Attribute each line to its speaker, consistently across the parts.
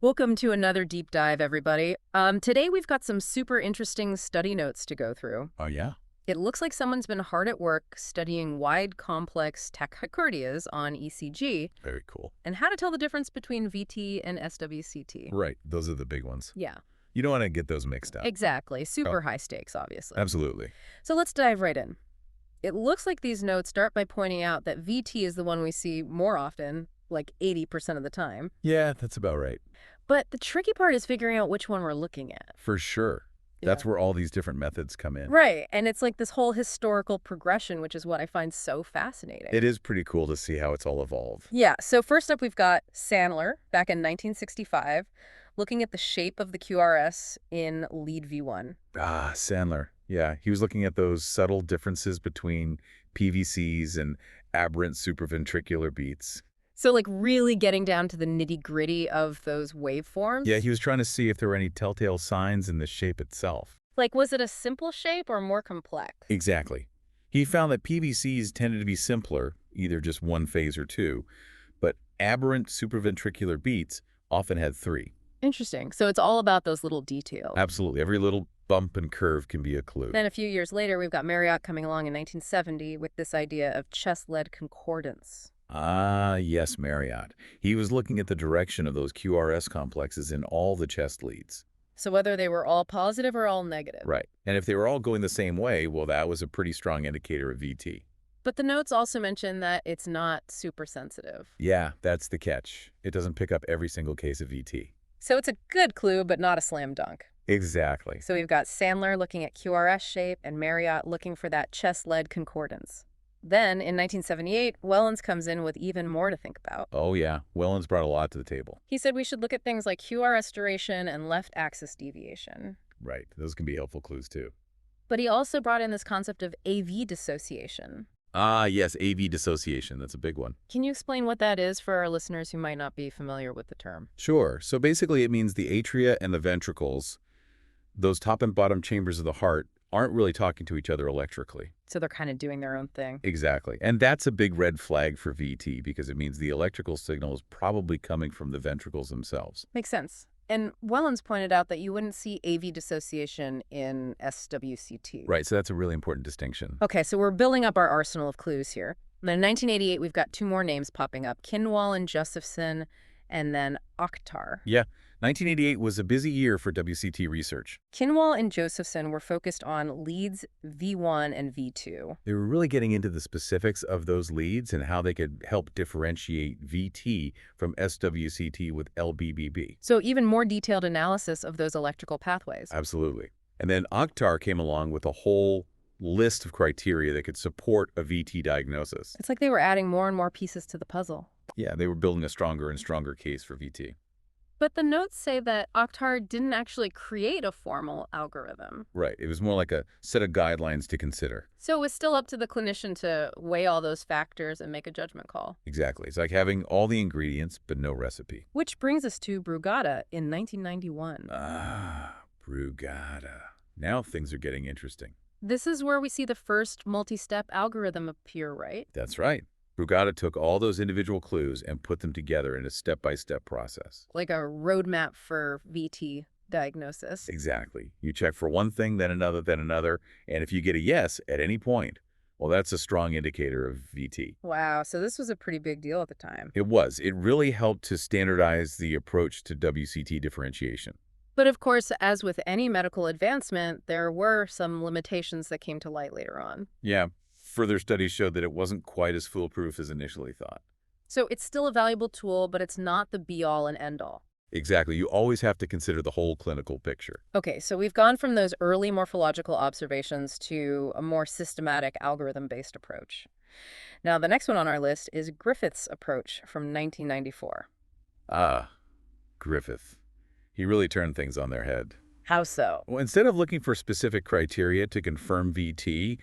Speaker 1: Welcome to another deep dive, everybody. Today we've got some super interesting study notes to go through.
Speaker 2: Oh, yeah?
Speaker 1: It looks like someone's been hard at work studying wide, complex tachycardias on ECG
Speaker 2: Very cool.
Speaker 1: and how to tell the difference between VT and SWCT.
Speaker 2: Right. Those are the big ones.
Speaker 1: Yeah,
Speaker 2: You don't want to get those mixed up.
Speaker 1: exactly. Super high stakes, obviously.
Speaker 2: Absolutely.
Speaker 1: So let's dive right in. It looks like these notes start by pointing out that VT is the one we see more often, like 80% of the time.
Speaker 2: Yeah, that's about right.
Speaker 1: But the tricky part is figuring out which one we're looking at.
Speaker 2: For sure. That's where all these different methods come in.
Speaker 1: Right, and it's like this whole historical progression, which is what I find so fascinating.
Speaker 2: It is pretty cool to see how it's all evolved.
Speaker 1: Yeah, so first up we've got Sandler, back in 1965, looking at the shape of the QRS in lead V1.
Speaker 2: Ah, Sandler. Yeah, he was looking at those subtle differences between PVCs and aberrant supraventricular beats.
Speaker 1: So like really getting down to the nitty-gritty of those waveforms?
Speaker 2: Yeah, he was trying to see if there were any telltale signs in the shape itself.
Speaker 1: Like, was it a simple shape or more complex?
Speaker 2: Exactly. He found that PVCs tended to be simpler, either just one phase or two, but aberrant supraventricular beats often had three.
Speaker 1: Interesting. So it's all about those little details.
Speaker 2: Absolutely. Every little bump and curve can be a clue.
Speaker 1: Then a few years later, we've got Marriott coming along in 1970 with this idea of chest-lead concordance.
Speaker 2: Ah, yes, Marriott. He was looking at the direction of those QRS complexes in all the chest leads.
Speaker 1: So whether they were all positive or all negative.
Speaker 2: Right. And if they were all going the same way, well, that was a pretty strong indicator of VT.
Speaker 1: But the notes also mention that it's not super sensitive.
Speaker 2: Yeah, that's the catch. It doesn't pick up every single case of VT.
Speaker 1: So it's a good clue, but not a slam dunk.
Speaker 2: Exactly.
Speaker 1: So we've got Sandler looking at QRS shape and Marriott looking for that chest-lead concordance. Then, in 1978, Wellens comes in with even more to think about.
Speaker 2: Oh, yeah. Wellens brought a lot to the table.
Speaker 1: He said we should look at things like QRS duration and left axis deviation.
Speaker 2: Right. Those can be helpful clues, too.
Speaker 1: But he also brought in this concept of AV dissociation.
Speaker 2: Ah, yes, AV dissociation. That's a big one.
Speaker 1: Can you explain what that is for our listeners who might not be familiar with the term?
Speaker 2: Sure. So basically it means the atria and the ventricles, those top and bottom chambers of the heart, aren't really talking to each other electrically.
Speaker 1: So they're kind of doing their own thing.
Speaker 2: Exactly. And that's a big red flag for VT because it means the electrical signal is probably coming from the ventricles themselves.
Speaker 1: Makes sense. And Wellens pointed out that you wouldn't see AV dissociation in SWCT.
Speaker 2: Right, so that's a really important distinction.
Speaker 1: Okay, so we're building up our arsenal of clues here. And then in 1988, we've got two more names popping up, Kinwall and Josephson, and then Akhtar.
Speaker 2: Yeah, 1988 was a busy year for WCT research.
Speaker 1: Kinwall and Josephson were focused on leads V1 and V2.
Speaker 2: They were really getting into the specifics of those leads and how they could help differentiate VT from SWCT with LBBB.
Speaker 1: So even more detailed analysis of those electrical pathways.
Speaker 2: Absolutely. And then Akhtar came along with a whole list of criteria that could support a VT diagnosis.
Speaker 1: It's like they were adding more and more pieces to the puzzle.
Speaker 2: Yeah, they were building a stronger and stronger case for VT.
Speaker 1: But the notes say that Akhtar didn't actually create a formal algorithm.
Speaker 2: Right. It was more like a set of guidelines to consider.
Speaker 1: So it was still up to the clinician to weigh all those factors and make a judgment call.
Speaker 2: Exactly. It's like having all the ingredients, but no recipe.
Speaker 1: Which brings us to Brugada in 1991.
Speaker 2: Ah, Brugada. Now things are getting interesting.
Speaker 1: This is where we see the first multi-step algorithm appear, right?
Speaker 2: That's right. Brugada took all those individual clues and put them together in a step-by-step process.
Speaker 1: Like a roadmap for VT diagnosis.
Speaker 2: Exactly. You check for one thing, then another, and if you get a yes at any point, well, that's a strong indicator of VT.
Speaker 1: Wow, so this was a pretty big deal at the time.
Speaker 2: It was. It really helped to standardize the approach to WCT differentiation.
Speaker 1: But of course, as with any medical advancement, there were some limitations that came to light later on.
Speaker 2: Yeah, further studies showed that it wasn't quite as foolproof as initially thought.
Speaker 1: So it's still a valuable tool, but it's not the be-all and end-all.
Speaker 2: Exactly. You always have to consider the whole clinical picture.
Speaker 1: Okay, so we've gone from those early morphological observations to a more systematic algorithm-based approach. Now, the next one on our list is Griffith's approach from 1994.
Speaker 2: Ah, Griffith. He really turned things on their head.
Speaker 1: How so?
Speaker 2: Well, instead of looking for specific criteria to confirm VT,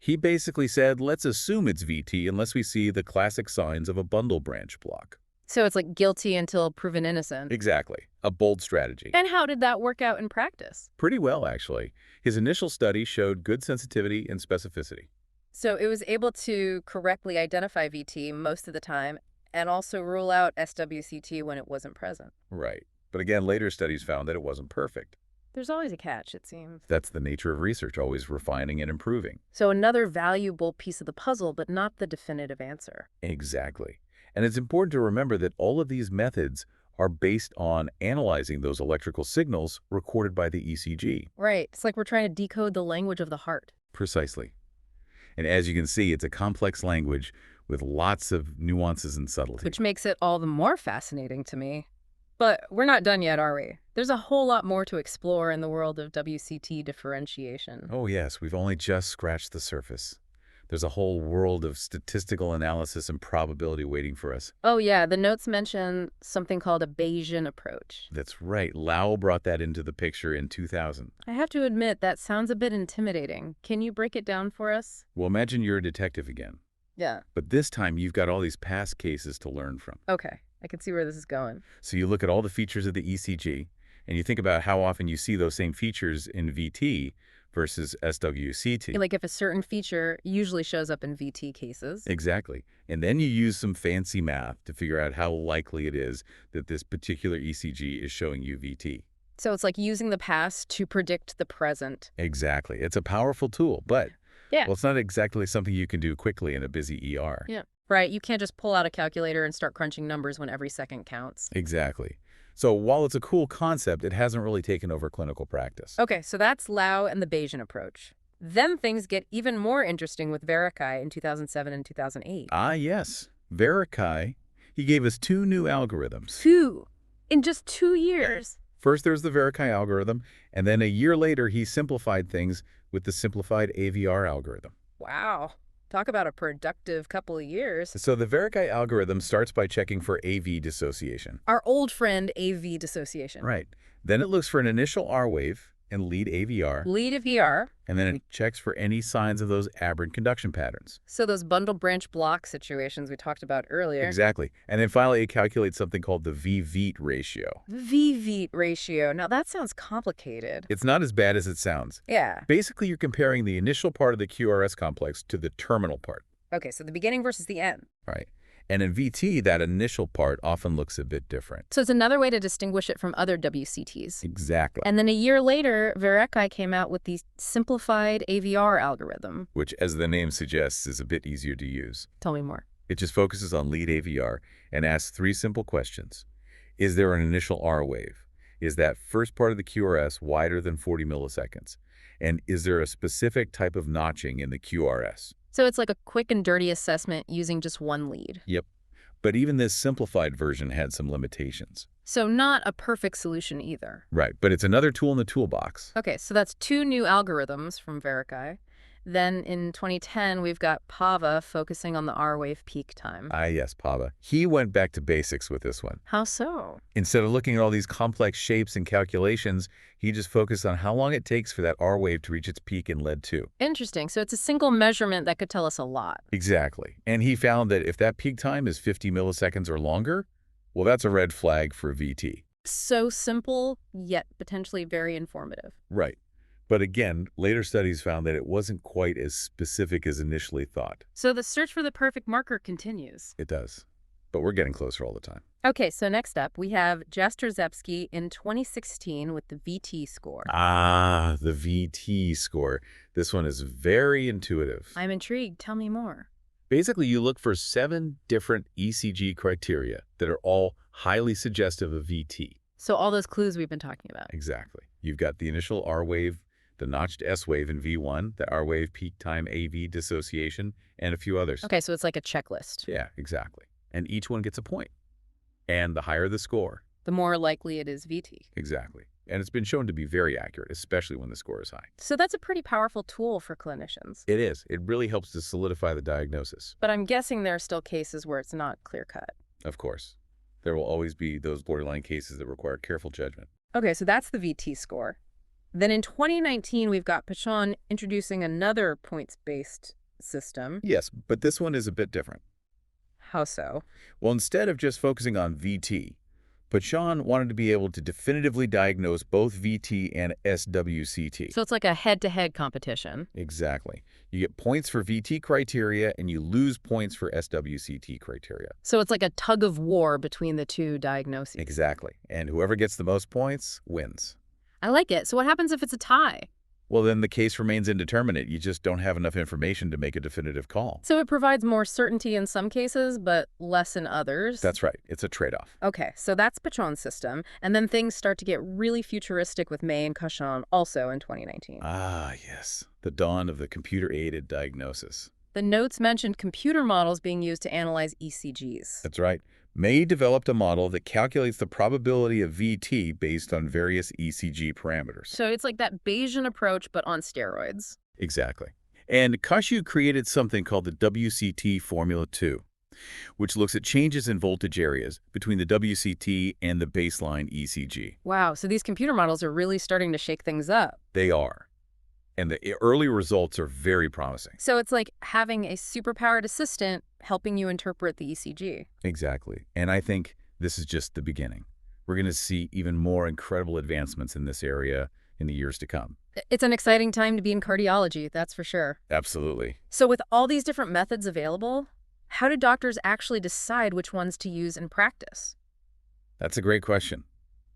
Speaker 2: he basically said, let's assume it's VT unless we see the classic signs of a bundle branch block.
Speaker 1: So it's like guilty until proven innocent.
Speaker 2: Exactly. A bold strategy.
Speaker 1: And how did that work out in practice?
Speaker 2: Pretty well, actually. His initial study showed good sensitivity and specificity.
Speaker 1: So it was able to correctly identify VT most of the time and also rule out SWCT when it wasn't present.
Speaker 2: Right. But again, later studies found that it wasn't perfect.
Speaker 1: There's always a catch, it seems.
Speaker 2: That's the nature of research, always refining and improving.
Speaker 1: So another valuable piece of the puzzle, but not the definitive answer.
Speaker 2: Exactly. And it's important to remember that all of these methods are based on analyzing those electrical signals recorded by the ECG.
Speaker 1: Right. It's like we're trying to decode the language of the heart.
Speaker 2: Precisely. And as you can see, it's a complex language with lots of nuances and subtlety.
Speaker 1: Which makes it all the more fascinating to me. But we're not done yet, are we? There's a whole lot more to explore in the world of WCT differentiation.
Speaker 2: Oh yes, we've only just scratched the surface. There's a whole world of statistical analysis and probability waiting for us.
Speaker 1: Oh yeah, the notes mention something called a Bayesian approach.
Speaker 2: That's right. Lau brought that into the picture in 2000.
Speaker 1: I have to admit, that sounds a bit intimidating. Can you break it down for us?
Speaker 2: Well, imagine you're a detective again.
Speaker 1: Yeah.
Speaker 2: But this time, you've got all these past cases to learn from.
Speaker 1: Okay, I can see where this is going.
Speaker 2: So you look at all the features of the ECG, and you think about how often you see those same features in VT versus SWCT.
Speaker 1: Like if a certain feature usually shows up in VT cases.
Speaker 2: Exactly. And then you use some fancy math to figure out how likely it is that this particular ECG is showing you VT.
Speaker 1: So it's like using the past to predict the present.
Speaker 2: Exactly. It's a powerful tool, but
Speaker 1: Yeah.
Speaker 2: well, it's not exactly something you can do quickly in a busy ER.
Speaker 1: Yeah. Right, you can't just pull out a calculator and start crunching numbers when every second counts.
Speaker 2: Exactly. So while it's a cool concept, it hasn't really taken over clinical practice.
Speaker 1: Okay, so that's Lau and the Bayesian approach. Then things get even more interesting with Verikai in 2007 and 2008.
Speaker 2: Ah, yes. Verikai, he gave us two new algorithms.
Speaker 1: Two! In just 2 years!
Speaker 2: First, there's the Verikai algorithm, and then a year later, he simplified things with the simplified AVR algorithm.
Speaker 1: Wow. Talk about a productive couple of years.
Speaker 2: So the Verikai algorithm starts by checking for AV dissociation.
Speaker 1: Our old friend AV dissociation.
Speaker 2: Right. Then it looks for an initial R wave and lead AVR,
Speaker 1: Lead of VR.
Speaker 2: and then it checks for any signs of those aberrant conduction patterns.
Speaker 1: So those bundle branch block situations we talked about earlier.
Speaker 2: Exactly. And then finally, it calculates something called the V-VEAT ratio.
Speaker 1: VVEAT ratio. Now that sounds complicated.
Speaker 2: It's not as bad as it sounds.
Speaker 1: Yeah.
Speaker 2: Basically, you're comparing the initial part of the QRS complex to the terminal part.
Speaker 1: Okay, so the beginning versus the end.
Speaker 2: Right. And in VT, that initial part often looks a bit different.
Speaker 1: So it's another way to distinguish it from other WCTs.
Speaker 2: Exactly.
Speaker 1: And then a year later, Verikai came out with the simplified AVR algorithm.
Speaker 2: Which, as the name suggests, is a bit easier to use.
Speaker 1: Tell me more.
Speaker 2: It just focuses on lead AVR and asks three simple questions. Is there an initial R wave? Is that first part of the QRS wider than 40 milliseconds? And is there a specific type of notching in the QRS?
Speaker 1: So it's like a quick and dirty assessment using just one lead.
Speaker 2: Yep. But even this simplified version had some limitations.
Speaker 1: So not a perfect solution either.
Speaker 2: Right, but it's another tool in the toolbox.
Speaker 1: Okay, so that's 2 new algorithms from Verikai. Then in 2010, we've got Pava focusing on the R-wave peak time.
Speaker 2: Ah, yes, Pava. He went back to basics with this one.
Speaker 1: How so?
Speaker 2: Instead of looking at all these complex shapes and calculations, he just focused on how long it takes for that R wave to reach its peak in lead 2.
Speaker 1: Interesting. So it's a single measurement that could tell us a lot.
Speaker 2: Exactly. And he found that if that peak time is 50 milliseconds or longer, well, that's a red flag for VT.
Speaker 1: So simple, yet potentially very informative.
Speaker 2: Right. But again, later studies found that it wasn't quite as specific as initially thought.
Speaker 1: So the search for the perfect marker continues.
Speaker 2: It does. But we're getting closer all the time.
Speaker 1: Okay, so next up, we have Jastrzebski in 2016 with the VT score.
Speaker 2: Ah, the VT score. This one is very intuitive.
Speaker 1: I'm intrigued. Tell me more.
Speaker 2: Basically, you look for 7 different ECG criteria that are all highly suggestive of VT.
Speaker 1: So all those clues we've been talking about.
Speaker 2: Exactly. You've got the initial R wave, the notched S wave in V1, the R wave peak time AV dissociation, and a few others.
Speaker 1: Okay, so it's like a checklist.
Speaker 2: Yeah, exactly. And each one gets a point. And the higher the score.
Speaker 1: The more likely it is VT.
Speaker 2: Exactly. And it's been shown to be very accurate, especially when the score is high.
Speaker 1: So that's a pretty powerful tool for clinicians.
Speaker 2: It is. It really helps to solidify the diagnosis.
Speaker 1: But I'm guessing there are still cases where it's not clear-cut.
Speaker 2: Of course. There will always be those borderline cases that require careful judgment.
Speaker 1: Okay, so that's the VT score. Then in 2019, we've got Pichon introducing another points-based system.
Speaker 2: Yes, but this one is a bit different.
Speaker 1: How so?
Speaker 2: Well, instead of just focusing on VT, But Sean wanted to be able to definitively diagnose both VT and SWCT.
Speaker 1: So it's like a head-to-head competition.
Speaker 2: Exactly. You get points for VT criteria and you lose points for SWCT criteria.
Speaker 1: So it's like a tug of war between the two diagnoses.
Speaker 2: Exactly. And whoever gets the most points wins.
Speaker 1: I like it. So what happens if it's a tie?
Speaker 2: Well, then the case remains indeterminate. You just don't have enough information to make a definitive call.
Speaker 1: So it provides more certainty in some cases, but less in others?
Speaker 2: That's right. It's a trade-off.
Speaker 1: Okay, so that's Pichon's system, and then things start to get really futuristic with May and Cauchon also in 2019.
Speaker 2: Ah, yes. The dawn of the computer-aided diagnosis.
Speaker 1: The notes mentioned computer models being used to analyze ECGs.
Speaker 2: That's right. May developed a model that calculates the probability of VT based on various ECG parameters.
Speaker 1: So it's like that Bayesian approach, but on steroids.
Speaker 2: Exactly. And Kashu created something called the WCT Formula 2, which looks at changes in voltage areas between the WCT and the baseline ECG.
Speaker 1: Wow, so these computer models are really starting to shake things up.
Speaker 2: They are. And the early results are very promising.
Speaker 1: So it's like having a superpowered assistant helping you interpret the ECG.
Speaker 2: Exactly. And I think this is just the beginning. We're going to see even more incredible advancements in this area in the years to come.
Speaker 1: It's an exciting time to be in cardiology, that's for sure.
Speaker 2: Absolutely.
Speaker 1: So with all these different methods available, how do doctors actually decide which ones to use in practice?
Speaker 2: That's a great question.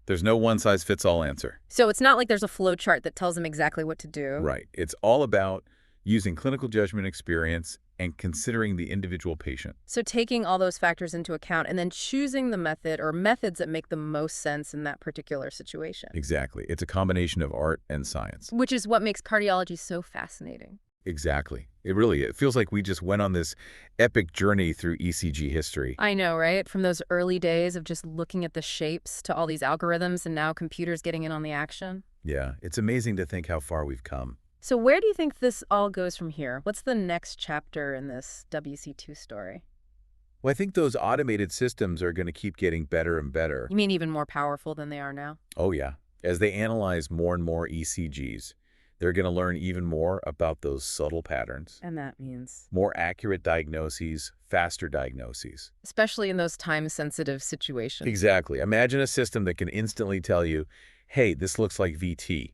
Speaker 2: There's no one-size-fits-all answer.
Speaker 1: So it's not like there's a flow chart that tells them exactly what to do.
Speaker 2: Right. It's all about using clinical judgment experience and considering the individual patient.
Speaker 1: So taking all those factors into account and then choosing the method or methods that make the most sense in that particular situation.
Speaker 2: Exactly. It's a combination of art and science.
Speaker 1: Which is what makes cardiology so fascinating.
Speaker 2: Exactly. It feels like we just went on this epic journey through ECG history.
Speaker 1: I know, right? From those early days of just looking at the shapes to all these algorithms and now computers getting in on the action.
Speaker 2: Yeah, it's amazing to think how far we've come.
Speaker 1: So where do you think this all goes from here? What's the next chapter in this WC2 story?
Speaker 2: Well, I think those automated systems are going to keep getting better and better.
Speaker 1: You mean even more powerful than they are now?
Speaker 2: Oh, yeah. As they analyze more and more ECGs, they're going to learn even more about those subtle patterns.
Speaker 1: And that means?
Speaker 2: More accurate diagnoses, faster diagnoses.
Speaker 1: Especially in those time-sensitive situations.
Speaker 2: Exactly. Imagine a system that can instantly tell you, hey, this looks like VT.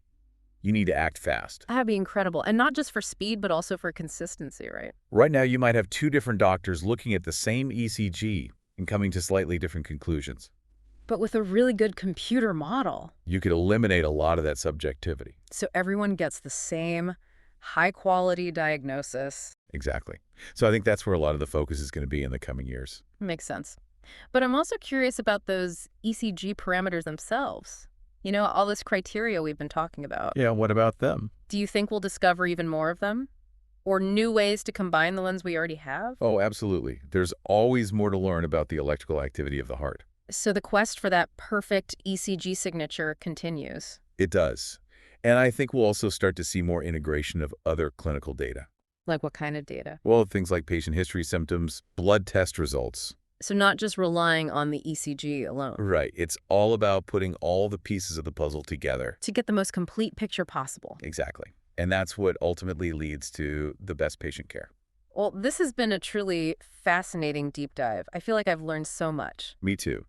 Speaker 2: You need to act fast.
Speaker 1: That'd be incredible. And not just for speed, but also for consistency, right?
Speaker 2: Right now, you might have two different doctors looking at the same ECG and coming to slightly different conclusions.
Speaker 1: But with a really good computer model.
Speaker 2: You could eliminate a lot of that subjectivity.
Speaker 1: So everyone gets the same high-quality diagnosis.
Speaker 2: Exactly. So I think that's where a lot of the focus is going to be in the coming years.
Speaker 1: Makes sense. But I'm also curious about those ECG parameters themselves. You know, all this criteria we've been talking about.
Speaker 2: Yeah, what about them?
Speaker 1: Do you think we'll discover even more of them? Or new ways to combine the ones we already have?
Speaker 2: Oh, absolutely. There's always more to learn about the electrical activity of the heart.
Speaker 1: So the quest for that perfect ECG signature continues.
Speaker 2: It does. And I think we'll also start to see more integration of other clinical data.
Speaker 1: Like what kind of data?
Speaker 2: Well, things like patient history symptoms, blood test results.
Speaker 1: So not just relying on the ECG alone.
Speaker 2: Right. It's all about putting all the pieces of the puzzle together.
Speaker 1: To get the most complete picture possible.
Speaker 2: Exactly. And that's what ultimately leads to the best patient care.
Speaker 1: Well, this has been a truly fascinating deep dive. I feel like I've learned so much.
Speaker 2: Me too.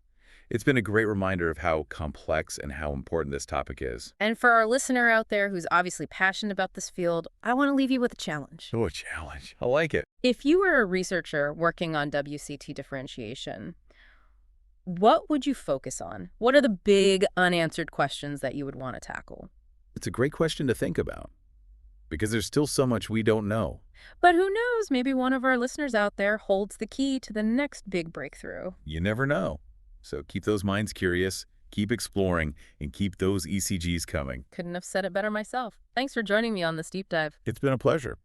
Speaker 2: It's been a great reminder of how complex and how important this topic is.
Speaker 1: And for our listener out there who's obviously passionate about this field, I want to leave you with a challenge.
Speaker 2: Oh, a challenge. I like it.
Speaker 1: If you were a researcher working on WCT differentiation, what would you focus on? What are the big unanswered questions that you would want to tackle?
Speaker 2: It's a great question to think about because there's still so much we don't know.
Speaker 1: But who knows? Maybe one of our listeners out there holds the key to the next big breakthrough.
Speaker 2: You never know. So keep those minds curious, keep exploring, and keep those ECGs coming.
Speaker 1: Couldn't have said it better myself. Thanks for joining me on this deep dive.
Speaker 2: It's been a pleasure.